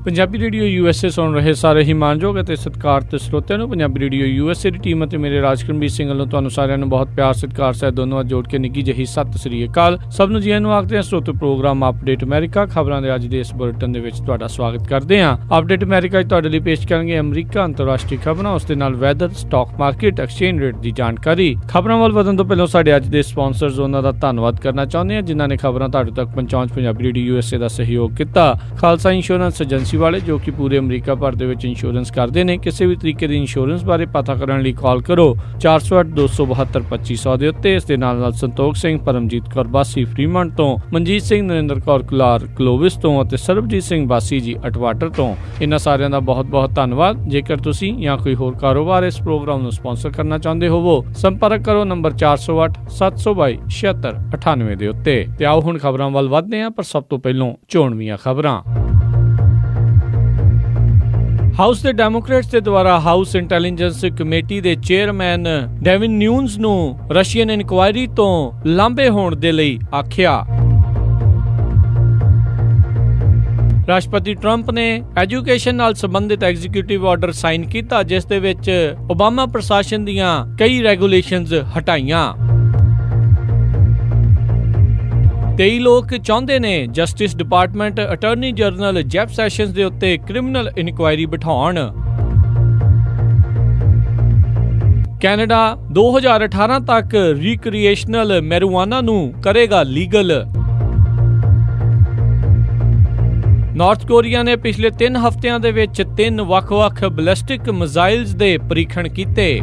Punjabi radio USA ਸੁਣ ਰਹੇ ਸਾਰੇ ਹੀ ਮਾਣਯੋਗ ਅਤੇ ਸਤਿਕਾਰਤ ਸਰੋਤਿਆਂ ਨੂੰ ਪੰਜਾਬੀ ਰੇਡੀਓ USA ਦੀ ਟੀਮ ਅਤੇ ਮੇਰੇ ਰਾਜਕਰਮਜੀਤ ਸਿੰਘ ਵੱਲੋਂ ਤੁਹਾਨੂੰ ਸਾਰਿਆਂ ਨੂੰ ਬਹੁਤ ਪਿਆਰ ਸਤਿਕਾਰ ਸਹਿਤ ਦੋਨੋਂ ਹੱਥ ਜੋੜ ਕੇ ਨਿੱਘੀ ਜਿਹੀ ਸਤਿ ਸ੍ਰੀ ਅਕਾਲ। ਸਭ ਨੂੰ ਜੀ ਆਇਆਂ ਨੂੰ ਆਖਦੇ ਹਾਂ ਸਰੋਤੇ ਪ੍ਰੋਗਰਾਮ ਅਪਡੇਟ ਅਮਰੀਕਾ ਖਬਰਾਂ ਦੇ ਅੱਜ ਦੇ ਇਸ ਬੁਲੇਟਿਨ ਦੇ ਵਿੱਚ ਤੁਹਾਡਾ ਸਵਾਗਤ ਕਰਦੇ ਹਾਂ। ਅਪਡੇਟ ਅਮਰੀਕਾ ਵਿੱਚ ਤੁਹਾਡੇ ਲਈ ਪੇਸ਼ ਕਰਾਂਗੇ ਅਮਰੀਕਾ ਅੰਤਰਰਾਸ਼ਟਰੀ ਖਬਰਾਂ, ਉਸ ਦੇ ਨਾਲ weather, stock market, exchange rate ਦੀ ਜਾਣਕਾਰੀ। ਖਬਰਾਂ ਵੱਲ ਵਧਣ ਤੋਂ ਪਹਿਲਾਂ ਸਾਡੇ ਅੱਜ ਦੇ ਸਪਾਂਸਰਸ ਉਹਨਾਂ ਦਾ ਧੰਨਵਾਦ ਕਰਨਾ ਚਾਹੁੰਦੇ ਹਾਂ ਜਿਨ੍ਹਾਂ ਨੇ ਖਬਰਾਂ ਤੁਹਾਡੇ ਤੱਕ ਪਹੁੰਚਾਉਣ 'ਚ ਪੰਜਾਬੀ ਰੇਡੀਓ USA ਦਾ ਸਹਿਯੋਗ ਕੀਤਾ। ਖਾਲਸਾ ਇੰਸ਼ੋਰੈਂਸ ਏਜੰਸੀ ਵਾਲੇ ਜੋ ਕਿ ਪੂਰੇ ਅਮਰੀਕਾ ਭਰ ਦੇ ਵਿੱਚ ਇੰਸ਼ੋਰੈਂਸ ਕਰਦੇ ਨੇ। ਕਿਸੇ ਵੀ ਤਰੀਕੇ ਦੀ ਇੰਸ਼ੋਰੈਂਸ ਬਾਰੇ ਪਤਾ ਕਰਨ ਲਈ ਕਾਲ ਕਰੋ 408-272-2500 ਦੇ ਉੱਤੇ। ਇਸ ਦੇ ਨਾਲ ਸੰਤੋਖ ਸਿੰਘ, ਪਰਮਜੀਤ ਕੌਰ ਬਾਸੀ ਫਰੀਮੰਟ ਤੋਂ, ਮਨਜੀਤ ਸਿੰਘ, ਨਰਿੰਦਰ ਕੌਰ ਕੁਲਾਰ ਕਲੋਵਿਸ ਤੋਂ ਅਤੇ ਸਰਬਜੀਤ ਸਿੰਘ ਬਾਸੀ ਜੀ ਅਟਵਾਟਰ ਤੋਂ। ਇਹਨਾਂ ਸਾਰਿਆਂ ਦਾ ਬਹੁਤ ਬਹੁਤ ਧੰਨਵਾਦ। ਜੇਕਰ ਤੁਸੀਂ ਜਾਂ ਕੋਈ ਹੋਰ ਕਾਰੋਬਾਰ ਇਸ ਪ੍ਰੋਗਰਾਮ ਨੂੰ ਸਪਾਂਸਰ ਕਰਨਾ ਚਾਹੁੰਦੇ ਹੋਵੋ ਸੰਪਰਕ ਕਰੋ ਨੰਬਰ 408-722-7698 ਦੇ ਉੱਤੇ। ਤੇ ਆਓ ਹੁਣ ਖਬਰਾਂ ਵੱਲ ਵਧਦੇ ਹਾਂ, ਪਰ ਸਭ ਤੋਂ ਪਹਿਲਾਂ ਚੋਣਵੀਆਂ ਖਬਰਾਂ। ਹਾਊਸ ਦੇ ਡੈਮੋਕ੍ਰੇਟਸ ਦੇ ਦੁਆਰਾ ਹਾਊਸ ਇੰਟੈਲੀਜੈਂਸ ਕਮੇਟੀ ਦੇ ਚੇਅਰਮੈਨ ਡੇਵਿਨ ਨਿਊਨਜ਼ ਨੂੰ ਰਸ਼ੀਅਨ ਇਨਕੁਆਇਰੀ ਤੋਂ ਲਾਂਭੇ ਹੋਣ ਦੇ ਲਈ ਆਖਿਆ। ਰਾਸ਼ਟਰਪਤੀ ਟਰੰਪ ਨੇ ਐਜੂਕੇਸ਼ਨ ਨਾਲ ਸੰਬੰਧਿਤ ਐਗਜ਼ੀਕਿਊਟਿਵ ਆਰਡਰ ਸਾਈਨ ਕੀਤਾ ਜਿਸ ਦੇ ਵਿੱਚ ਓਬਾਮਾ ਪ੍ਰਸ਼ਾਸਨ ਦੀਆਂ ਕਈ ਰੈਗੂਲੇਸ਼ਨਜ਼ ਹਟਾਈਆਂ। 23 ਲੋਕ ਚਾਹੁੰਦੇ ਨੇ justice department attorney general Jeff sessions ਦੇ ਉੱਤੇ ਕ੍ਰਿਮੀਨਲ ਇਨਕੁਆਇਰੀ ਬਿਠਾਉਣ। ਕੈਨੇਡਾ 2018 ਤੱਕ ਰੀਕ੍ਰੀਏਸ਼ਨਲ ਮੈਰੀਜੁਆਨਾ ਨੂੰ ਕਰੇਗਾ ਲੀਗਲ। ਨਾਰਥ ਕੋਰੀਆ ਨੇ ਪਿਛਲੇ 3 ਹਫ਼ਤਿਆਂ ਦੇ ਵਿੱਚ 3 ਵੱਖ-ਵੱਖ ਬੈਲਿਸਟਿਕ ਮਿਜ਼ਾਈਲਜ਼ ਦੇ ਪਰੀਖਣ ਕੀਤੇ।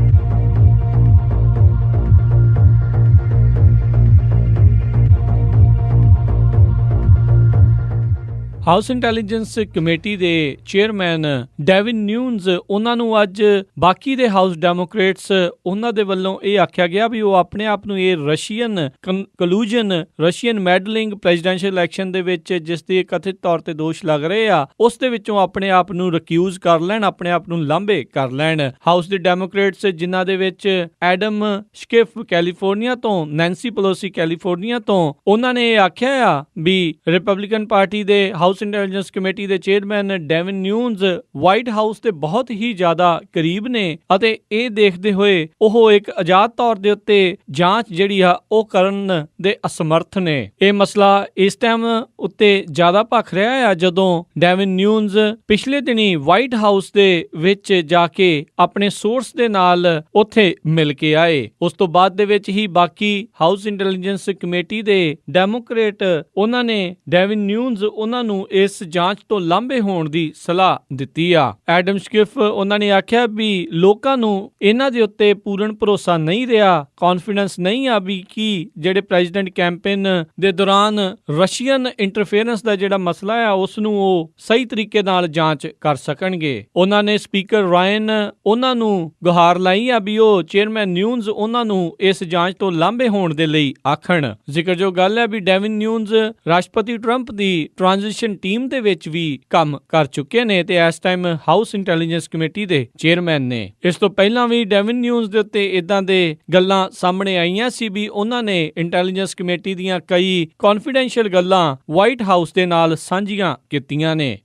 ਹਾਊਸ ਇੰਟੈਲੀਜੈਂਸ ਕਮੇਟੀ ਦੇ ਚੇਅਰਮੈਨ ਡੇਵਿਨ ਨਿਊਨਜ਼ ਉਹਨਾਂ ਨੂੰ ਅੱਜ ਬਾਕੀ ਦੇ ਹਾਊਸ ਡੈਮੋਕ੍ਰੇਟਸ ਉਹਨਾਂ ਦੇ ਵੱਲੋਂ ਇਹ ਆਖਿਆ ਗਿਆ ਵੀ ਉਹ ਆਪਣੇ ਆਪ ਨੂੰ ਇਹ ਰਸ਼ੀਅਨ ਕਲੂਜਨ, ਰਸ਼ੀਅਨ ਮੈਡਲਿੰਗ ਪ੍ਰੈਜ਼ੀਡੈਂਸ਼ੀਅਲ ਇਲੈਕਸ਼ਨ ਦੇ ਵਿੱਚ ਜਿਸ ਦੇ ਕਥਿਤ ਤੌਰ ਤੇ ਦੋਸ਼ ਲੱਗ ਰਹੇ ਆ ਉਸ ਦੇ ਵਿੱਚੋਂ ਆਪਣੇ ਆਪ ਨੂੰ ਰਿਕਿਊਜ਼ ਕਰ ਲੈਣ, ਆਪਣੇ ਆਪ ਨੂੰ ਲਾਂਭੇ ਕਰ ਲੈਣ। ਹਾਊਸ ਦੇ ਡੈਮੋਕ੍ਰੇਟਸ ਜਿਨ੍ਹਾਂ ਦੇ ਵਿੱਚ ਐਡਮ ਸ਼ਕਿਫ ਕੈਲੀਫੋਰਨੀਆ ਤੋਂ, ਨੈਂਸੀ ਪਲੋਸੀ ਕੈਲੀਫੋਰਨੀਆ ਤੋਂ, ਉਹਨਾਂ ਨੇ ਇਹ ਆਖਿਆ ਆ ਵੀ ਰਿਪਬਲਿਕਨ ਪਾਰਟੀ ਦੇ ਹਾਊਸ ਇੰਟੈਲੀਜੈਂਸ ਕਮੇਟੀ ਦੇ ਚੇਅਰਮੈਨ ਡੇਵਿਨ ਨਿਊਨਜ਼ ਵਾਈਟ ਹਾਊਸ ਦੇ ਬਹੁਤ ਹੀ ਜ਼ਿਆਦਾ ਕਰੀਬ ਨੇ ਅਤੇ ਇਹ ਦੇਖਦੇ ਹੋਏ ਉਹ ਇੱਕ ਆਜ਼ਾਦ ਤੌਰ ਦੇ ਉੱਤੇ ਜਾਂਚ ਜਿਹੜੀ ਆ ਉਹ ਕਰਨ ਦੇ ਅਸਮਰਥ ਨੇ। ਇਹ ਮਸਲਾ ਇਸ ਟਾਈਮ ਉੱਤੇ ਜ਼ਿਆਦਾ ਭਖ ਰਿਹਾ ਆ ਜਦੋਂ ਡੇਵਿਨ ਨਿਊਨਜ਼ ਪਿਛਲੇ ਦਿਨੀ ਵਾਈਟ ਹਾਊਸ ਦੇ ਵਿੱਚ ਜਾ ਕੇ ਆਪਣੇ ਸੋਰਸ ਦੇ ਨਾਲ ਉੱਥੇ ਮਿਲ ਕੇ ਆਏ। ਉਸ ਤੋਂ ਬਾਅਦ ਦੇ ਵਿੱਚ ਹੀ ਬਾਕੀ ਹਾਊਸ ਇੰਟੈਲੀਜੈਂਸ ਕਮੇਟੀ ਦੇ ਡੈਮੋਕ੍ਰੇਟ ਉਹਨਾਂ ਨੇ ਡੇਵਿਨ ਨਿਊਨਜ਼ ਉਹਨਾਂ ਨੂੰ ਇਸ ਜਾਂਚ ਤੋਂ ਲਾਂਭੇ ਹੋਣ ਦੀ ਸਲਾਹ ਦਿੱਤੀ ਆ। ਐਡਮ ਸ਼ਕਿਫ ਉਹਨਾਂ ਨੇ ਆਖਿਆ ਵੀ ਲੋਕਾਂ ਨੂੰ ਇਹਨਾਂ ਦੇ ਉੱਤੇ ਪੂਰਨ ਭਰੋਸਾ ਨਹੀਂ ਰਿਹਾ, ਕੌਨਫੀਡੈਂਸ ਨਹੀਂ ਆ ਵੀ ਕਿ ਜਿਹੜੇ ਪ੍ਰੈਜ਼ੀਡੈਂਟ ਕੈਂਪੇਨ ਦੇ ਦੌਰਾਨ ਰਸ਼ੀਅਨ ਇੰਟਰਫੇਰੈਂਸ ਦਾ ਜਿਹੜਾ ਮਸਲਾ ਆ ਉਸ ਨੂੰ ਉਹ ਸਹੀ ਤਰੀਕੇ ਨਾਲ ਜਾਂਚ ਕਰ ਸਕਣਗੇ। ਉਹਨਾਂ ਨੇ ਸਪੀਕਰ ਰਾਇਨ ਉਹਨਾਂ ਨੂੰ ਗੁਹਾਰ ਲਾਈ ਆ ਵੀ ਉਹ ਚੇਅਰਮੈਨ ਨਿਊਨਜ਼ ਉਹਨਾਂ ਨੂੰ ਇਸ ਜਾਂਚ ਤੋਂ ਲਾਂਭੇ ਹੋਣ ਦੇ ਲਈ ਆਖਣ। ਜ਼ਿਕਰਯੋਗ ਗੱਲ ਹੈ ਵੀ ਡੇਵਿਨ ਨਿਊਨਜ਼ ਰਾਸ਼ਟਰਪਤੀ ਟਰੰਪ ਦੀ ਟ੍ਰਾਂਜੀਸ਼ਨ ਟੀਮ ਦੇ ਵਿੱਚ ਵੀ ਕੰਮ ਕਰ ਚੁੱਕੇ ਨੇ ਤੇ ਇਸ ਟਾਈਮ ਹਾਊਸ ਇੰਟੈਲੀਜੈਂਸ ਕਮੇਟੀ ਦੇ ਚੇਅਰਮੈਨ ਨੇ। ਇਸ ਤੋਂ ਪਹਿਲਾਂ ਵੀ ਡੇਵਿਨ ਨਿਊਨਜ਼ ਦੇ ਉੱਤੇ ਇਦਾਂ ਦੇ ਗੱਲਾਂ ਸਾਹਮਣੇ ਆਈਆਂ ਸੀ ਵੀ ਉਹਨਾਂ ਨੇ ਇੰਟੈਲੀਜੈਂਸ ਕਮੇਟੀ ਦੀਆਂ ਕਈ ਕੌਨਫੀਡੈਂਸ਼ੀਅਲ ਗੱਲਾਂ ਵਾਈਟ ਹਾਊਸ ਦੇ ਨਾਲ ਸਾਂਝੀਆਂ ਕੀਤੀਆਂ ਨੇ।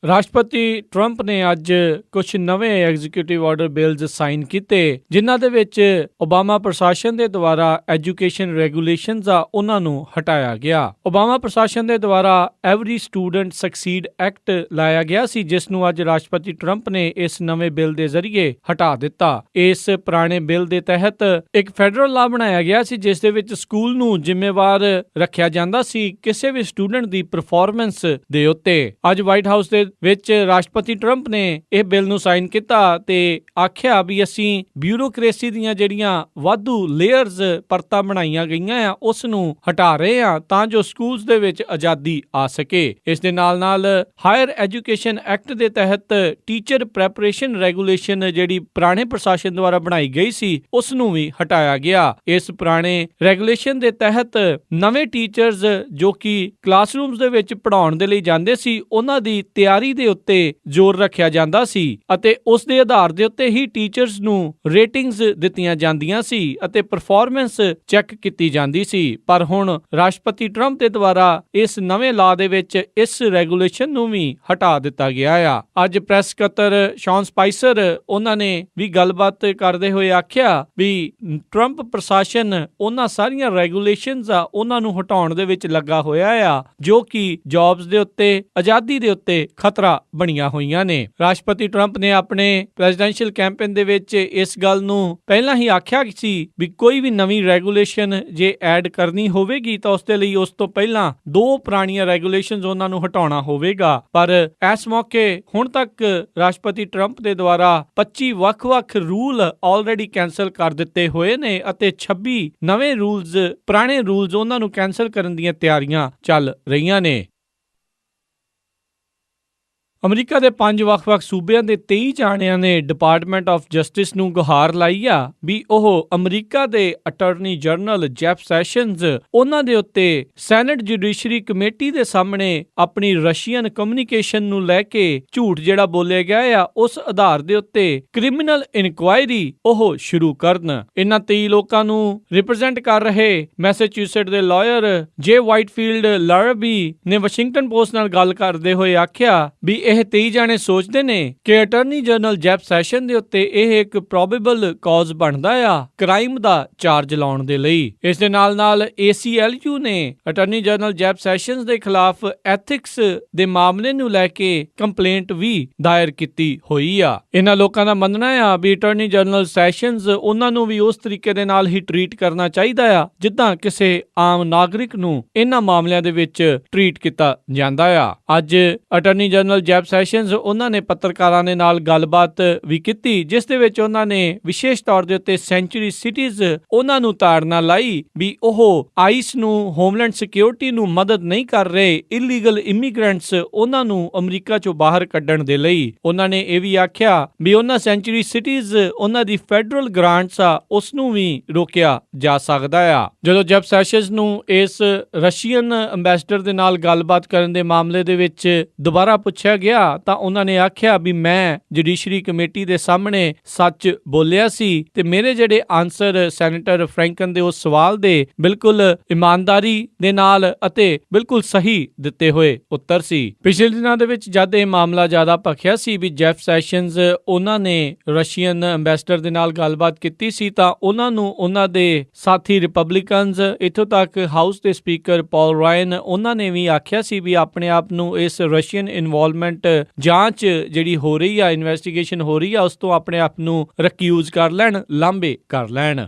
ਰਾਸ਼ਟਰਪਤੀ ਟਰੰਪ ਨੇ ਅੱਜ ਕੁਝ ਨਵੇਂ ਐਗਜ਼ੀਕਿਊਟਿਵ ਆਰਡਰ ਬਿਲਜ਼ ਸਾਈਨ ਕੀਤੇ ਜਿਨ੍ਹਾਂ ਦੇ ਵਿੱਚ ਓਬਾਮਾ ਪ੍ਰਸ਼ਾਸਨ ਦੇ ਦੁਆਰਾ ਐਜੂਕੇਸ਼ਨ ਰੈਗੂਲੇਸ਼ਨਸ ਆ ਉਹਨਾਂ ਨੂੰ ਹਟਾਇਆ ਗਿਆ। ਓਬਾਮਾ ਪ੍ਰਸ਼ਾਸਨ ਦੇ ਦੁਆਰਾ ਐਵਰੀ ਸਟੂਡੈਂਟ ਸਕਸੀਡ ਐਕਟ ਲਾਇਆ ਗਿਆ ਸੀ ਜਿਸ ਨੂੰ ਅੱਜ ਰਾਸ਼ਟਰਪਤੀ ਟਰੰਪ ਨੇ ਇਸ ਨਵੇਂ ਬਿੱਲ ਦੇ ਜ਼ਰੀਏ ਹਟਾ ਦਿੱਤਾ। ਇਸ ਪੁਰਾਣੇ ਬਿੱਲ ਦੇ ਤਹਿਤ ਇੱਕ ਫੈਡਰਲ ਲਾਅ ਬਣਾਇਆ ਗਿਆ ਸੀ ਜਿਸ ਦੇ ਵਿੱਚ ਸਕੂਲ ਨੂੰ ਜ਼ਿੰਮੇਵਾਰ ਰੱਖਿਆ ਜਾਂਦਾ ਸੀ ਕਿਸੇ ਵੀ ਸਟੂਡੈਂਟ ਦੀ ਪਰਫਾਰਮੈਂਸ ਦੇ ਉੱਤੇ। ਅੱਜ ਵਾਈਟ ਹਾਊਸ ਦੇ ਵਿੱਚ ਰਾਸ਼ਟਰਪਤੀ ਟਰੰਪ ਨੇ ਇਹ ਬਿੱਲ ਨੂੰ ਸਾਈਨ ਕੀਤਾ ਤੇ ਆਖਿਆ ਵੀ ਅਸੀਂ ਬਿਊਰੋਕ੍ਰੇਸੀ ਦੀਆਂ ਜਿਹੜੀਆਂ ਵਾਧੂ ਲੇਅਰਸ ਪਰਤਾਂ ਬਣਾਈਆਂ ਗਈਆਂ ਆ ਉਸ ਨੂੰ ਹਟਾ ਰਹੇ ਆ ਤਾਂ ਜੋ ਸਕੂਲਸ ਦੇ ਵਿੱਚ ਆਜ਼ਾਦੀ ਆ ਸਕੇ। ਇਸ ਦੇ ਨਾਲ ਹਾਇਰ ਐਜੂਕੇਸ਼ਨ ਐਕਟ ਦੇ ਤਹਿਤ ਟੀਚਰ ਪ੍ਰੈਪਰੇਸ਼ਨ ਰੈਗੂਲੇਸ਼ਨ ਜਿਹੜੀ ਪੁਰਾਣੇ ਪ੍ਰਸ਼ਾਸਨ ਦੁਆਰਾ ਬਣਾਈ ਗਈ ਸੀ ਉਸ ਨੂੰ ਵੀ ਹਟਾਇਆ ਗਿਆ। ਇਸ ਪੁਰਾਣੇ ਰੈਗੂਲੇਸ਼ਨ ਦੇ ਤਹਿਤ ਨਵੇਂ ਟੀਚਰਸ ਜੋ ਕਿ ਕਲਾਸਰੂਮਸ ਦੇ ਵਿੱਚ ਪੜ੍ਹਾਉਣ ਦੇ ਲਈ ਜਾਂਦੇ ਸੀ ਉਹਨਾਂ ਦੀ ਤਿਆਰੀ ਦੇ ਉੱਤੇ ਜ਼ੋਰ ਰੱਖਿਆ ਜਾਂਦਾ ਸੀ ਅਤੇ ਉਸ ਦੇ ਆਧਾਰ ਦੇ ਉੱਤੇ ਹੀ ਟੀਚਰਸ ਨੂੰ ਰੇਟਿੰਗਸ ਦਿੱਤੀਆਂ ਜਾਂਦੀਆਂ ਸੀ ਅਤੇ ਪਰਫਾਰਮੈਂਸ ਚੈੱਕ ਕੀਤੀ ਜਾਂਦੀ ਸੀ। ਪਰ ਹੁਣ ਰਾਸ਼ਟਰਪਤੀ ਟਰੰਪ ਦੇ ਦੁਆਰਾ ਇਸ ਨਵੇਂ ਲਾਅ ਦੇ ਵਿੱਚ ਇਸ ਰੈਗੂਲੇਸ਼ਨ ਨੂੰ ਵੀ ਹਟਾ ਦਿੱਤਾ ਗਿਆ ਆ। ਅੱਜ ਪ੍ਰੈਸ ਸਕੱਤਰ ਸ਼ੌਨ ਸਪਾਈਸਰ ਉਹਨਾਂ ਨੇ ਵੀ ਗੱਲਬਾਤ ਕਰਦੇ ਹੋਏ ਆਖਿਆ ਵੀ ਟਰੰਪ ਪ੍ਰਸ਼ਾਸਨ ਉਹਨਾਂ ਸਾਰੀਆਂ ਰੈਗੂਲੇਸ਼ਨਸ ਆ ਉਹਨਾਂ ਨੂੰ ਹਟਾਉਣ ਦੇ ਵਿੱਚ ਲੱਗਾ ਹੋਇਆ ਆ ਜੋ ਕਿ ਜੌਬਸ ਦੇ ਉੱਤੇ ਆਜ਼ਾਦੀ ਦੇ ਉੱਤੇ ਖਤਰਾ ਬਣੀਆਂ ਹੋਈਆਂ ਨੇ। ਰਾਸ਼ਟਰਪਤੀ ਟਰੰਪ ਨੇ ਆਪਣੇ ਪ੍ਰੈਜ਼ੀਡੈਂਸ਼ੀਅਲ ਕੈਂਪੇਨ ਦੇ ਵਿੱਚ ਇਸ ਗੱਲ ਨੂੰ ਪਹਿਲਾਂ ਹੀ ਆਖਿਆ ਸੀ ਵੀ ਕੋਈ ਵੀ ਨਵੀਂ ਰੈਗੂਲੇਸ਼ਨ ਜੇ ਐਡ ਕਰਨੀ ਹੋਵੇਗੀ ਤਾਂ ਉਸ ਦੇ ਲਈ ਉਸ ਤੋਂ ਪਹਿਲਾਂ 2 ਪੁਰਾਣੀਆਂ ਰੈਗੂਲੇਸ਼ਨਸ ਉਹਨਾਂ ਨੂੰ ਹਟਾਉਣਾ ਹੋਵੇਗਾ। ਪਰ ਇਸ ਮੌਕੇ ਹੁਣ ਤੱਕ ਰਾਸ਼ਟਰਪਤੀ ਟਰੰਪ ਦੇ ਦੁਆਰਾ 25 ਵੱਖ-ਵੱਖ ਰੂਲ ਆਲਰੇਡੀ ਕੈਂਸਲ ਕਰ ਦਿੱਤੇ ਹੋਏ ਨੇ ਅਤੇ 26 ਨਵੇਂ ਰੂਲਸ ਪੁਰਾਣੇ ਰੂਲਸ ਉਹਨਾਂ ਨੂੰ ਕੈਂਸਲ ਕਰਨ ਦੀਆਂ ਤਿਆਰੀਆਂ ਚੱਲ ਰਹੀਆਂ ਨੇ। ਅਮਰੀਕਾ ਦੇ 5 ਵੱਖ-ਵੱਖ ਸੂਬਿਆਂ ਦੇ 23 ਜਾਣਿਆਂ ਨੇ ਡਿਪਾਰਟਮੈਂਟ ਆਫ ਜਸਟਿਸ ਨੂੰ ਗੁਹਾਰ ਲਾਈ ਆ ਵੀ ਉਹ ਅਮਰੀਕਾ ਦੇ ਅਟਾਰਨੀ ਜਨਰਲ ਜੈਫ ਸੈਸ਼ਨਜ਼ ਉਹਨਾਂ ਦੇ ਉੱਤੇ ਸੈਨੇਟ ਜੁਡੀਸ਼ਰੀ ਕਮੇਟੀ ਦੇ ਸਾਹਮਣੇ ਆਪਣੀ ਰਸ਼ੀਅਨ ਕਮਿਊਨੀਕੇਸ਼ਨ ਨੂੰ ਲੈ ਕੇ ਝੂਠ ਜਿਹੜਾ ਬੋਲਿਆ ਗਿਆ ਆ ਉਸ ਆਧਾਰ ਦੇ ਉੱਤੇ ਕ੍ਰਿਮੀਨਲ ਇਨਕੁਆਇਰੀ ਉਹ ਸ਼ੁਰੂ ਕਰਨ। ਇਹਨਾਂ 23 ਲੋਕਾਂ ਨੂੰ ਰਿਪਰੈਜ਼ੈਂਟ ਕਰ ਰਹੇ ਮੈਸੇਚਿਊਸੇਟ ਦੇ ਲਾਇਰ ਜੇ ਵਾਈਟਫੀਲਡ ਲਾਰਬੀ ਨੇ ਵਾਸ਼ਿੰਗਟਨ ਪੋਸਟ ਨਾਲ ਗੱਲ ਕਰਦੇ ਹੋਏ ਆਖਿਆ ਵੀ ਇਹ 23 ਜਾਣੇ ਸੋਚਦੇ ਨੇ ਕਿ ਅਟਾਰਨੀ ਜਨਰਲ ਜੈਫ ਸੈਸ਼ਨ ਦੇ ਉੱਤੇ ਇਹ ਇੱਕ ਪ੍ਰੋਬੇਬਲ ਕਾਜ਼ ਬਣਦਾ ਆ ਕ੍ਰਾਈਮ ਦਾ ਚਾਰਜ ਲਾਉਣ ਦੇ ਲਈ। ਇਸ ਦੇ ਨਾਲ ACLU ਨੇ ਅਟਾਰਨੀ ਜਨਰਲ ਜੈਫ ਸੈਸ਼ਨਜ਼ ਦੇ ਖਿਲਾਫ ਐਥਿਕਸ ਦੇ ਮਾਮਲੇ ਨੂੰ ਲੈ ਕੇ ਕੰਪਲੇਂਟ ਵੀ ਦਾਇਰ ਕੀਤੀ ਹੋਈ ਆ। ਇਹਨਾਂ ਲੋਕਾਂ ਦਾ ਮੰਨਣਾ ਆ ਵੀ ਅਟਾਰਨੀ ਜਨਰਲ ਸੈਸ਼ਨਜ਼ ਉਹਨਾਂ ਨੂੰ ਵੀ ਉਸ ਤਰੀਕੇ ਦੇ ਨਾਲ ਹੀ ਟਰੀਟ ਕਰਨਾ ਚਾਹੀਦਾ ਆ ਜਿੱਦਾਂ ਕਿਸੇ ਆਮ ਨਾਗਰਿਕ ਨੂੰ ਇਹਨਾਂ ਮਾਮਲਿਆਂ ਦੇ ਵਿੱਚ ਟਰੀਟ ਕੀਤਾ ਜਾਂਦਾ ਆ। ਅੱਜ ਅਟਾਰਨੀ ਜਨਰਲ ਜੈਫ ਸੈਸ਼ਨਜ਼ ਉਹਨਾਂ ਨੇ ਪੱਤਰਕਾਰਾਂ ਦੇ ਨਾਲ ਗੱਲਬਾਤ ਵੀ ਕੀਤੀ ਜਿਸ ਦੇ ਵਿੱਚ ਉਹਨਾਂ ਨੇ ਵਿਸ਼ੇਸ਼ ਤੌਰ ਦੇ ਉੱਤੇ ਸੈਂਚੁਰੀ ਸਿਟੀਜ਼ ਉਹਨਾਂ ਨੂੰ ਤਾੜਨਾ ਲਾਈ ਵੀ ਉਹ ਆਈਸ ਨੂੰ ਹੋਮਲੈਂਡ ਸਿਕਿਉਰਿਟੀ ਨੂੰ ਮਦਦ ਨਹੀਂ ਕਰ ਰਹੇ ਇਲੀਗਲ ਇਮੀਗ੍ਰੈਂਟਸ ਉਹਨਾਂ ਨੂੰ ਅਮਰੀਕਾ ਚੋਂ ਬਾਹਰ ਕੱਢਣ ਦੇ ਲਈ। ਉਹਨਾਂ ਨੇ ਇਹ ਵੀ ਆਖਿਆ ਵੀ ਉਹਨਾਂ ਸੈਂਚੁਰੀ ਸਿਟੀਜ਼ ਉਹਨਾਂ ਦੀ ਫੈਡਰਲ ਗ੍ਰਾਂਟਸ ਆ ਉਸ ਨੂੰ ਵੀ ਰੋਕਿਆ ਜਾ ਸਕਦਾ ਆ। ਜਦੋਂ ਜੈਫ ਸੈਸ਼ਨਜ਼ ਨੂੰ ਇਸ ਰਸ਼ੀਅਨ ਅੰਬੈਸਡਰ ਦੇ ਨਾਲ ਗੱਲਬਾਤ ਕਰਨ ਦੇ ਮਾਮਲੇ ਦੇ ਵਿੱਚ ਦੁਬਾਰਾ ਪੁੱਛਿਆ ਗਿਆ ਤਾਂ ਉਹਨਾਂ ਨੇ ਆਖਿਆ ਵੀ ਮੈਂ ਜੁਡੀਸ਼ਰੀ ਕਮੇਟੀ ਦੇ ਸਾਹਮਣੇ ਸੱਚ ਬੋਲਿਆ ਸੀ ਤੇ ਮੇਰੇ ਜਿਹੜੇ ਆਨਸਰ ਸੈਨੇਟਰ ਫਰੈਂਕਨ ਦੇ ਉਸ ਸਵਾਲ ਦੇ ਬਿਲਕੁਲ ਇਮਾਨਦਾਰੀ ਦੇ ਨਾਲ ਅਤੇ ਬਿਲਕੁਲ ਸਹੀ ਦਿੱਤੇ ਹੋਏ ਉੱਤਰ ਸੀ। ਪਿਛਲੇ ਦਿਨਾਂ ਦੇ ਵਿੱਚ ਜਦ ਇਹ ਮਾਮਲਾ ਜ਼ਿਆਦਾ ਭਖਿਆ ਸੀ ਵੀ ਜੈਫ ਸੈਸ਼ਨਜ਼ ਉਹਨਾਂ ਨੇ ਰਸ਼ੀਅਨ ਅੰਬੈਸਡਰ ਦੇ ਨਾਲ ਗੱਲਬਾਤ ਕੀਤੀ ਸੀ ਤਾਂ ਉਹਨਾਂ ਨੂੰ ਉਹਨਾਂ ਦੇ ਸਾਥੀ ਰਿਪਬਲਿਕਨਜ਼ ਇੱਥੋਂ ਤੱਕ ਹਾਊਸ ਦੇ ਸਪੀਕਰ ਪੌਲ ਰਾਇਨ ਉਹਨਾਂ ਨੇ ਵੀ ਆਖਿਆ ਸੀ ਵੀ ਆਪਣੇ ਆਪ ਨੂੰ ਇਸ ਰਸ਼ੀਅਨ ਇਨਵੋਲਵਮੈਂਟ ਜਾਂਚ ਜਿਹੜੀ ਹੋ ਰਹੀ ਆ ਇਨਵੈਸਟੀਗੇਸ਼ਨ ਹੋ ਰਹੀ ਆ ਉਸ ਤੋਂ ਆਪਣੇ ਆਪ ਨੂੰ ਰਿਕਿਊਜ਼ ਕਰ ਲੈਣ ਲਾਂਭੇ ਕਰ ਲੈਣ।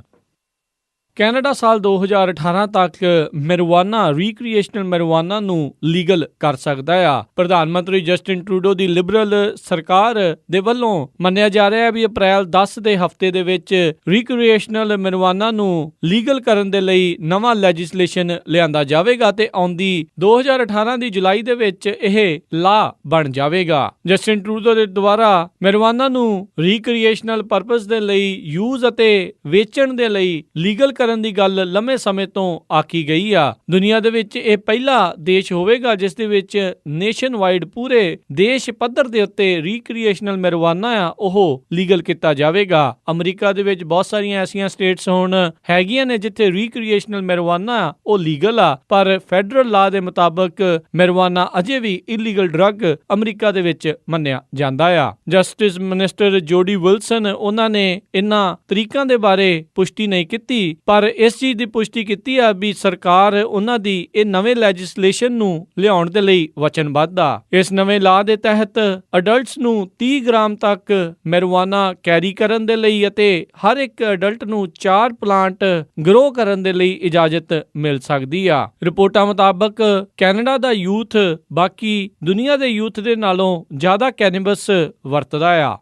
ਕੈਨੇਡਾ ਸਾਲ 2018 ਤੱਕ ਮੈਰੀਜੁਆਨਾ ਰੀਕ੍ਰੀਏਸ਼ਨਲ ਮੈਰੀਜੁਆਨਾ ਨੂੰ ਲੀਗਲ ਕਰ ਸਕਦਾ ਆ। ਪ੍ਰਧਾਨ ਮੰਤਰੀ ਜਸਟਿਨ ਟਰੂਡੋ ਦੀ ਲਿਬਰਲ ਸਰਕਾਰ ਦੇ ਵੱਲੋਂ ਮੰਨਿਆ ਜਾ ਰਿਹਾ ਹੈ ਵੀ ਅਪ੍ਰੈਲ 10 ਦੇ ਹਫ਼ਤੇ ਦੇ ਵਿੱਚ ਰੀਕ੍ਰੀਏਸ਼ਨਲ ਮੈਰੀਜੁਆਨਾ ਨੂੰ ਲੀਗਲ ਕਰਨ ਦੇ ਲਈ ਨਵਾਂ ਲੈਜਿਸਲੇਸ਼ਨ ਲਿਆਂਦਾ ਜਾਵੇਗਾ ਤੇ ਆਉਂਦੀ 2018 ਦੀ ਜੁਲਾਈ ਦੇ ਵਿੱਚ ਇਹ ਲਾਅ ਬਣ ਜਾਵੇਗਾ। ਜਸਟਿਨ ਟਰੂਡੋ ਦੇ ਦੁਆਰਾ ਮੈਰੀਜੁਆਨਾ ਨੂੰ ਰੀਕ੍ਰੀਏਸ਼ਨਲ ਪਰਪਸ ਦੇ ਲਈ ਯੂਜ਼ ਅਤੇ ਵੇਚਣ ਦੇ ਲਈ ਲੀਗਲ ਕਰਨ ਦੀ ਗੱਲ ਲੰਮੇ ਸਮੇਂ ਤੋਂ ਆਖੀ ਗਈ ਆ। ਦੁਨੀਆ ਦੇ ਵਿੱਚ ਇਹ ਪਹਿਲਾ ਦੇਸ਼ ਹੋਵੇਗਾ ਜਿਸ ਦੇ ਵਿੱਚ ਨੇਸ਼ਨ ਵਾਈਡ ਪੂਰੇ ਦੇਸ਼ ਪੱਧਰ ਦੇ ਉੱਤੇ ਰੀਕ੍ਰੀਏਸ਼ਨਲ ਮੈਰੀਜੁਆਨਾ ਆ ਉਹ ਲੀਗਲ ਕੀਤਾ ਜਾਵੇਗਾ। ਅਮਰੀਕਾ ਦੇ ਵਿੱਚ ਬਹੁਤ ਸਾਰੀਆਂ ਐਸੀਆਂ ਸਟੇਟਸ ਹੁਣ ਹੈਗੀਆਂ ਨੇ ਜਿੱਥੇ ਰੀਕ੍ਰੀਏਸ਼ਨਲ ਮੈਰੀਜੁਆਨਾ ਉਹ ਲੀਗਲ ਆ ਪਰ ਫੈਡਰਲ ਲਾਅ ਦੇ ਮੁਤਾਬਕ ਮੈਰੀਜੁਆਨਾ ਅਜੇ ਵੀ ਇਲੀਗਲ ਡਰੱਗ ਅਮਰੀਕਾ ਦੇ ਵਿੱਚ ਮੰਨਿਆ ਜਾਂਦਾ ਆ। ਜਸਟਿਸ ਮਿਨਿਸਟਰ ਜੋਡੀ ਵਿਲਸਨ ਉਹਨਾਂ ਨੇ ਇਹਨਾਂ ਤਰੀਕਾਂ ਦੇ ਬਾਰੇ ਪੁਸ਼ਟੀ ਨਹੀਂ ਕੀਤੀ ਪਰ ਇਸ ਚੀਜ਼ ਦੀ ਪੁਸ਼ਟੀ ਕੀਤੀ ਆ ਵੀ ਸਰਕਾਰ ਉਹਨਾਂ ਦੀ ਇਹ ਨਵੇਂ ਲੈਜਿਸਲੇਸ਼ਨ ਨੂੰ ਲਿਆਉਣ ਦੇ ਲਈ ਵਚਨਬੱਧ ਆ। ਇਸ ਨਵੇਂ ਲਾਅ ਦੇ ਤਹਿਤ ਅਡਲਟਸ ਨੂੰ 30 ਗ੍ਰਾਮ ਤੱਕ ਮੈਰੀਜੁਆਨਾ ਕੈਰੀ ਕਰਨ ਦੇ ਲਈ ਅਤੇ ਹਰ ਇੱਕ ਅਡਲਟ ਨੂੰ 4 ਪਲਾਂਟ ਗਰੋ ਕਰਨ ਦੇ ਲਈ ਇਜਾਜ਼ਤ ਮਿਲ ਸਕਦੀ ਆ। ਰਿਪੋਰਟਾਂ ਮੁਤਾਬਕ ਕੈਨੇਡਾ ਦਾ ਯੂਥ ਬਾਕੀ ਦੁਨੀਆ ਦੇ ਯੂਥ ਦੇ ਨਾਲੋਂ ਜ਼ਿਆਦਾ ਕੈਨੇਬਸ ਵਰਤਦਾ ਆ।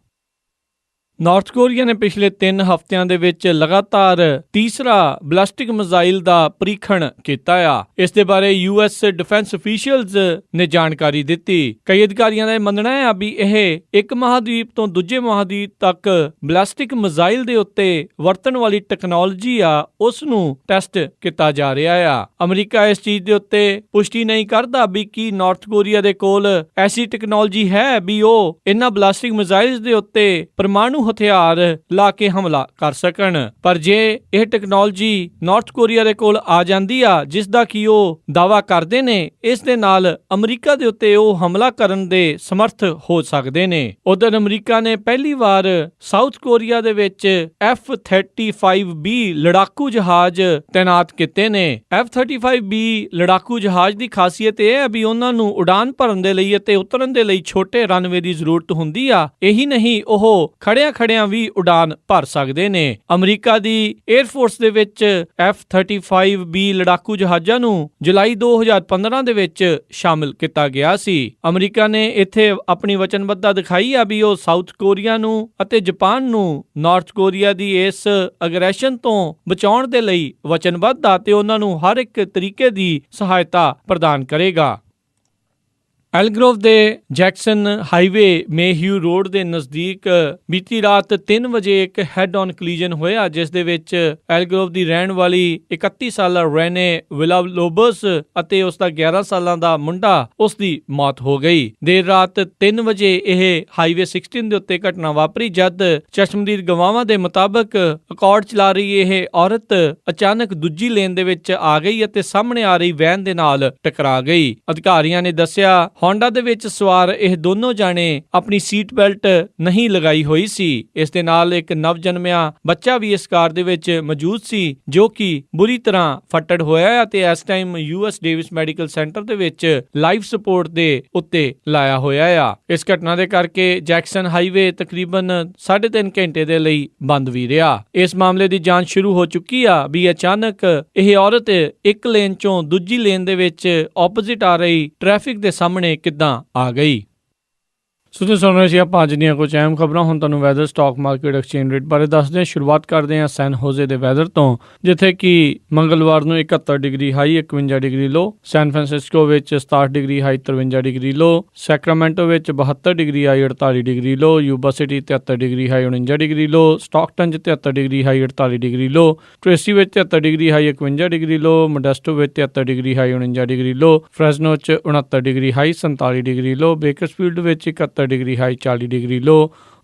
ਨਾਰਥ ਕੋਰੀਆ ਨੇ ਪਿਛਲੇ 3 ਹਫ਼ਤਿਆਂ ਦੇ ਵਿੱਚ ਲਗਾਤਾਰ ਤੀਸਰਾ ਬੈਲਿਸਟਿਕ ਮਿਜ਼ਾਈਲ ਦਾ ਪ੍ਰੀਖਣ ਕੀਤਾ ਆ। ਇਸ ਦੇ ਬਾਰੇ US ਡਿਫੈਂਸ ਅਫੀਸ਼ੀਅਲਸ ਨੇ ਜਾਣਕਾਰੀ ਦਿੱਤੀ। ਕਈ ਅਧਿਕਾਰੀਆਂ ਦਾ ਮੰਨਣਾ ਹੈ ਵੀ ਇਹ ਇੱਕ ਮਹਾਦੀਪ ਤੋਂ ਦੂਜੇ ਮਹਾਦੀਪ ਤੱਕ ਬੈਲਿਸਟਿਕ ਮਿਜ਼ਾਈਲ ਦੇ ਉੱਤੇ ਵਰਤਣ ਵਾਲੀ ਟੈਕਨੋਲੋਜੀ ਆ ਉਸ ਨੂੰ ਟੈਸਟ ਕੀਤਾ ਜਾ ਰਿਹਾ ਆ। ਅਮਰੀਕਾ ਇਸ ਚੀਜ਼ ਦੇ ਉੱਤੇ ਪੁਸ਼ਟੀ ਨਹੀਂ ਕਰਦਾ ਵੀ ਕੀ ਨਾਰਥ ਕੋਰੀਆ ਦੇ ਕੋਲ ਐਸੀ ਟੈਕਨੋਲੋਜੀ ਹੈ ਵੀ ਉਹ ਇਹਨਾਂ ਬੈਲਿਸਟਿਕ ਮਿਜ਼ਾਈਲਸ ਦੇ ਉੱਤੇ ਪਰਮਾਣੂ ਹਥਿਆਰ ਲਾ ਕੇ ਹਮਲਾ ਕਰ ਸਕਣ। ਪਰ ਜੇ ਇਹ ਟੈਕਨੋਲੋਜੀ ਨਾਰਥ ਕੋਰੀਆ ਦੇ ਕੋਲ ਆ ਜਾਂਦੀ ਆ ਜਿਸ ਦਾ ਕਿ ਉਹ ਦਾਅਵਾ ਕਰਦੇ ਨੇ, ਇਸ ਦੇ ਨਾਲ ਅਮਰੀਕਾ ਦੇ ਉੱਤੇ ਉਹ ਹਮਲਾ ਕਰਨ ਦੇ ਸਮਰਥ ਹੋ ਸਕਦੇ ਨੇ। ਉਧਰ ਅਮਰੀਕਾ ਨੇ ਪਹਿਲੀ ਵਾਰ ਸਾਊਥ ਕੋਰੀਆ ਦੇ ਵਿੱਚ F-35B ਲੜਾਕੂ ਜਹਾਜ਼ ਤੈਨਾਤ ਕੀਤੇ ਨੇ। F-35B ਲੜਾਕੂ ਜਹਾਜ਼ ਦੀ ਖਾਸੀਅਤ ਇਹ ਹੈ ਵੀ ਉਹਨਾਂ ਨੂੰ ਉਡਾਨ ਭਰਨ ਦੇ ਲਈ ਅਤੇ ਉਤਰਨ ਦੇ ਲਈ ਛੋਟੇ ਰਨਵੇ ਦੀ ਜ਼ਰੂਰਤ ਹੁੰਦੀ ਆ। ਇਹੀ ਨਹੀਂ, ਉਹ ਖੜਿਆਂ ਵੀ ਉਡਾਨ ਭਰ ਸਕਦੇ ਨੇ। ਅਮਰੀਕਾ ਦੀ 에ਅਰ ਫੋਰਸ ਦੇ ਵਿੱਚ F-35B ਲੜਾਕੂ ਜਹਾਜ਼ਾਂ ਨੂੰ ਜੁਲਾਈ 2015 ਦੇ ਵਿੱਚ ਸ਼ਾਮਿਲ ਕੀਤਾ ਗਿਆ ਸੀ। ਅਮਰੀਕਾ ਨੇ ਇੱਥੇ ਆਪਣੀ ਵਚਨਬੱਧਤਾ ਦਿਖਾਈ ਆ ਵੀ ਉਹ ਸਾਊਥ ਕੋਰੀਆ ਨੂੰ ਅਤੇ ਜਾਪਾਨ ਨੂੰ ਨਾਰਥ ਕੋਰੀਆ ਦੀ ਇਸ ਅਗਰੈਸ਼ਨ ਤੋਂ ਬਚਾਉਣ ਦੇ ਲਈ ਵਚਨਬੱਧ ਆ ਤੇ ਉਹਨਾਂ ਨੂੰ ਹਰ ਇੱਕ ਤਰੀਕੇ ਦੀ ਸਹਾਇਤਾ ਪ੍ਰਦਾਨ ਕਰੇਗਾ। ਐਲਗਰੋਵ ਦੇ ਜੈਕਸਨ ਹਾਈਵੇ ਮੇਹਿਊ ਰੋਡ ਦੇ ਨਜ਼ਦੀਕ ਬੀਤੀ ਰਾਤ 3 ਵਜੇ ਇੱਕ ਹੈਡ ਔਨ ਕਲੀਜਨ ਹੋਇਆ ਜਿਸ ਦੇ ਵਿੱਚ ਐਲਗਰੋਵ ਦੀ ਰਹਿਣ ਵਾਲੀ 31 ਸਾਲਾ ਰੈਨੇ ਵਿਲਾਲੋਬਸ ਅਤੇ ਉਸ ਦਾ 11 ਸਾਲਾਂ ਦਾ ਮੁੰਡਾ ਉਸ ਦੀ ਮੌਤ ਹੋ ਗਈ। ਦੇਰ ਰਾਤ 3 ਵਜੇ ਇਹ ਹਾਈਵੇ 16 ਦੇ ਉੱਤੇ ਘਟਨਾ ਵਾਪਰੀ ਜਦ ਚਸ਼ਮਦੀਦ ਗਵਾਹਾਂ ਦੇ ਮੁਤਾਬਕ ਅਕੌਰਡ ਚਲਾ ਰਹੀ ਇਹ ਔਰਤ ਅਚਾਨਕ ਦੂਜੀ ਲੇਨ ਦੇ ਵਿੱਚ ਆ ਗਈ ਅਤੇ ਸਾਹਮਣੇ ਆ ਰਹੀ ਵੈਨ ਦੇ ਨਾਲ ਟਕਰਾ ਗਈ। ਅਧਿਕਾਰੀਆਂ ਨੇ ਦੱਸਿਆ ਹੋਂਡਾ ਦੇ ਵਿੱਚ ਸਵਾਰ ਇਹ ਦੋਨੋਂ ਜਾਣੇ ਆਪਣੀ ਸੀਟ ਬੈਲਟ ਨਹੀਂ ਲਗਾਈ ਹੋਈ ਸੀ। ਇਸ ਦੇ ਨਾਲ ਇੱਕ ਨਵਜਨਮਿਆ ਬੱਚਾ ਵੀ ਇਸ ਕਾਰ ਦੇ ਵਿੱਚ ਮੌਜੂਦ ਸੀ ਜੋ ਕਿ ਬੁਰੀ ਤਰ੍ਹਾਂ ਫੱਟੜ ਹੋਇਆ ਹੈ ਅਤੇ ਇਸ time US Davis medical centre ਦੇ ਵਿੱਚ ਲਾਈਫ ਸਪੋਰਟ ਦੇ ਉੱਤੇ ਲਾਇਆ ਹੋਇਆ ਆ। ਇਸ ਘਟਨਾ ਦੇ ਕਰਕੇ ਜੈਕਸਨ ਹਾਈਵੇ ਤਕਰੀਬਨ 3.5 ਘੰਟੇ ਦੇ ਲਈ ਬੰਦ ਵੀ ਰਿਹਾ। ਇਸ ਮਾਮਲੇ ਦੀ ਜਾਂਚ ਸ਼ੁਰੂ ਹੋ ਚੁੱਕੀ ਆ ਵੀ ਅਚਾਨਕ ਇਹ ਔਰਤ ਇੱਕ ਲੇਨ ਚੋਂ ਦੂਜੀ ਲੇਨ ਦੇ ਵਿੱਚ ਆਪੋਜ਼ਿਟ ਆ ਰਹੀ ਟ੍ਰੈਫਿਕ ਦੇ ਸਾਹਮਣੇ ਕਿੱਦਾਂ ਆ ਗਈ। ਸੁਣ ਰਹੇ ਸੀ ਆਪਾਂ ਅੱਜ ਦੀਆਂ ਕੁਝ ਅਹਿਮ ਖਬਰਾਂ। ਹੁਣ ਤੁਹਾਨੂੰ weather, stock market, exchange rate ਬਾਰੇ ਦੱਸਦੇ ਹਾਂ। ਸ਼ੁਰੂਆਤ ਕਰਦੇ ਹਾਂ ਸੈਨ ਹੋਜ਼ੇ ਦੇ ਵੈਦਰ ਤੋਂ, ਜਿੱਥੇ ਕਿ ਮੰਗਲਵਾਰ ਨੂੰ 71 degree high 51 degree low, San Francisco ਵਿੱਚ 67 degree high 53 degree low, Sacramento ਵਿੱਚ 72 degree high 48 degree low, Yuba City 73 degree high 49 degree low, Stockton 'ਚ 73 degree high 48 degree low, Tracy ਵਿੱਚ 73 degree high 51 degree low, Modesto ਵਿੱਚ 73 degree high 49 degree low, Fresno 'ਚ 69 degree high 47 degree low, Bakersfield ਵਿੱਚ 71 degree high 40 degree ਲੋ,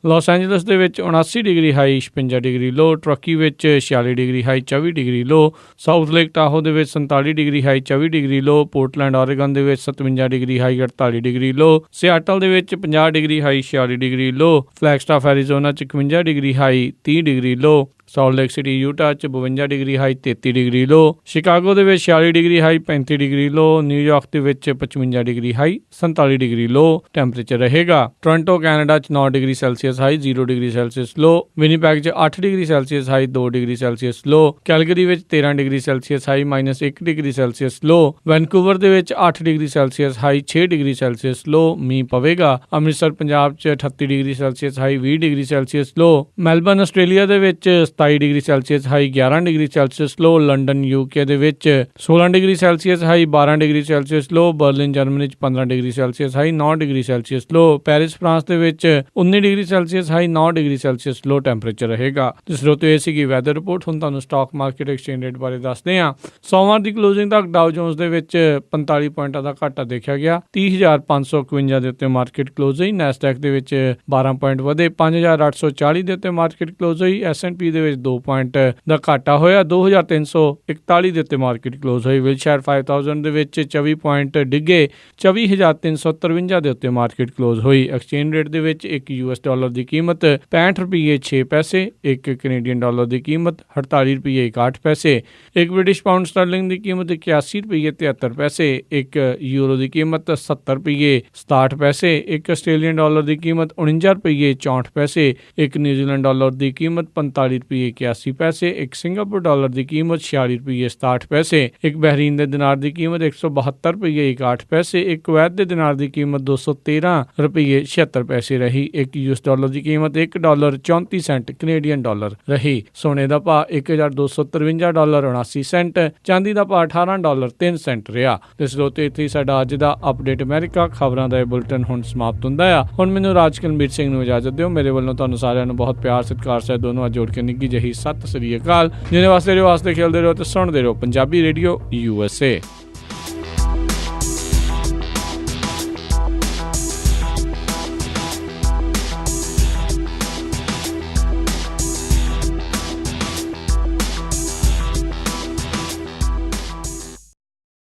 Las Angeles ਦੇ ਵਿੱਚ 79 degree high 56 degree ਲੋ, turkey ਵਿੱਚ 46 degree high 24 degree ਲੋ, south lake Tahoe ਦੇ ਵਿੱਚ 47 degree high 24 degree ਲੋ, Portland Oregon ਦੇ ਵਿੱਚ 57 ਡਿਗਰੀ ਹਾਈ 48 ਡਿਗਰੀ ਲੋ, Seattle ਦੇ ਵਿੱਚ 50 ਡਿਗਰੀ ਹਾਈ 46 ਡਿਗਰੀ ਲੋ, ਫਲੈਗਸਟਾਫ ਐਰੀਜ਼ੋਨਾ 'ਚ 51 ਡਿਗਰੀ ਹਾਈ 30 ਡਿਗਰੀ ਲੋ, ਸਾਲਟ ਲੇਕ ਸਿਟੀ ਯੂਟਾ 'ਚ 52 degree high 33 degree low, Chicago ਦੇ ਵਿੱਚ 46 degree high 35 degree low, New York ਦੇ ਵਿੱਚ 55 degree high 47 degree low temperature ਰਹੇਗਾ। ਟੋਰਾਂਟੋ ਕੈਨੇਡਾ 'ਚ 9 degree Celsius high 0 degree Celsius low, Winnipeg 'ਚ 8 degree Celsius high 2 degree Celsius low, Calgary ਵਿੱਚ 13 degree Celsius high -1 degree Celsius low, Vancouver ਦੇ ਵਿੱਚ 8 degree Celsius high 6 degree Celsius low, ਮੀਂਹ ਪਵੇਗਾ। ਅੰਮ੍ਰਿਤਸਰ ਪੰਜਾਬ 'ਚ 38 degree Celsius high 20 degree Celsius low, Melbourne Australia ਦੇ ਵਿੱਚ 27 degree Celsius high 11 degree Celsius low, London UK ਦੇ ਵਿੱਚ 16 degree Celsius high 12 degree Celsius low, Berlin Germany 'ਚ 15 degree Celsius high 9 degree Celsius low, Paris France ਦੇ ਵਿੱਚ 19 degree Celsius high 9 degree Celsius low temperature ਰਹੇਗਾ। ਜਿਸ ਤੋਂ ਇਹ ਸੀਗੀ ਵੈਦਰ ਰਿਪੋਰਟ। ਹੁਣ ਤੁਹਾਨੂੰ ਸਟਾਕ ਮਾਰਕੀਟ, ਐਕਸਚੇਂਜ ਰੇਟ ਬਾਰੇ ਦੱਸਦੇ ਹਾਂ। ਸੋਮਵਾਰ ਦੀ ਕਲੋਜ਼ਿੰਗ ਤੱਕ ਡਾਓ ਜੋਨਸ ਦੇ ਵਿੱਚ 45 ਪੁਆਇੰਟਾਂ ਦਾ ਘਾਟਾ ਦੇਖਿਆ ਗਿਆ, 30,551 ਦੇ ਉੱਤੇ ਮਾਰਕੀਟ ਕਲੋਜ਼ ਹੋਈ। ਨੈਸਡੈਕ ਦੇ ਵਿੱਚ 12 ਪੁਆਇੰਟ ਵਧੇ 5,840 ਦੇ ਉੱਤੇ ਮਾਰਕੀਟ ਕਲੋਜ਼ ਹੋਈ। S&P ਦੇ ਵਿੱਚ 2 ਪੁਆਇੰਟ ਦਾ ਘਾਟਾ ਹੋਇਆ। 2341 ਦੇ ਉੱਤੇ ਮਾਰਕੀਟ ਕਲੋਜ਼ ਹੋਈ। ਵਿਲਸ਼ਾਇਰ 5000 ਦੇ ਵਿੱਚ 24 ਪੁਆਇੰਟ ਡਿੱਗੇ। 24353 ਦੇ ਉੱਤੇ ਮਾਰਕੀਟ ਕਲੋਜ਼ ਹੋਈ। ਐਕਸਚੇਂਜ ਰੇਟ ਦੇ ਵਿੱਚ ਇੱਕ US ਡਾਲਰ ਦੀ ਕੀਮਤ 65 ਰੁਪਏ 6 ਪੈਸੇ, ਇੱਕ ਕੈਨੇਡੀਅਨ ਡਾਲਰ ਦੀ ਕੀਮਤ 48 ਰੁਪਏ 61 ਪੈਸੇ, ਇੱਕ ਬ੍ਰਿਟਿਸ਼ ਪਾਉਂਡ ਸਟਰਲਿੰਗ ਦੀ ਕੀਮਤ 81 ਰੁਪਏ 73 ਪੈਸੇ, ਇੱਕ ਯੂਰੋ ਦੀ ਕੀਮਤ 70 ਰੁਪਏ 67 ਪੈਸੇ, ਇੱਕ ਆਸਟ੍ਰੇਲੀਅਨ ਡਾਲਰ ਦੀ ਕੀਮਤ 49 ਰੁਪਏ 64 ਪੈਸੇ, ਇੱਕ ਨਿਊਜ਼ੀਲੈਂਡ ਡਾਲਰ ਦੀ ਕੀਮਤ 45 ਰੁਪਏ 81 ਪੈਸੇ, ਇੱਕ ਸਿੰਗਾਪੁਰ ਡਾਲਰ ਦੀ ਕੀਮਤ 46 ਰੁਪਏ 67 ਪੈਸੇ, ਇੱਕ ਬਹਿਰੀਨ ਦੇ ਦਿਨਾਰ ਦੀ ਕੀਮਤ 172 ਰੁਪਏ 61 ਪੈਸੇ, ਇੱਕ ਕੁਵੈਤ ਦੇ ਦਿਨਾਰ ਦੀ ਕੀਮਤ 213 ਰੁਪਏ 76 ਪੈਸੇ ਰਹੀ। ਇੱਕ US ਡਾਲਰ ਦੀ ਕੀਮਤ $1.34 ਕੈਨੇਡੀਅਨ ਡਾਲਰ ਰਹੀ। ਸੋਨੇ ਦਾ ਭਾਅ $1253.79। ਚਾਂਦੀ ਦਾ ਭਾਅ $18.03 ਰਿਹਾ। ਤੇ ਸਰੋਤੇ ਇੱਥੇ ਸਾਡਾ ਅੱਜ ਦਾ ਅਪਡੇਟ ਅਮਰੀਕਾ ਖਬਰਾਂ ਦਾ ਇਹ ਬੁਲਟਨ ਹੁਣ ਸਮਾਪਤ ਹੁੰਦਾ ਆ। ਹੁਣ ਮੈਨੂੰ ਰਾਜ ਕਲਮੀਰ ਸਿੰਘ ਨੂੰ ਇਜਾਜ਼ਤ ਦਿਓ। ਮੇਰੇ ਵੱਲੋਂ ਤੁਹਾਨੂੰ ਸਾਰਿਆਂ ਨੂੰ ਬਹੁਤ ਪਿਆਰ ਸਤਿਕਾਰ ਸਹਿਤ ਦੋਨੋਂ ਜੋੜ ਕੇ ਨਿੱਘੀ ਜਿਹੀ ਸਤਿ ਸ੍ਰੀ ਅਕਾਲ। ਜਿਹਦੇ ਵਾਸਤੇ ਖੇਲਦੇ ਰਹੋ ਤੇ ਸੁਣਦੇ ਰਹੋ ਪੰਜਾਬੀ ਰੇਡੀਓ USA।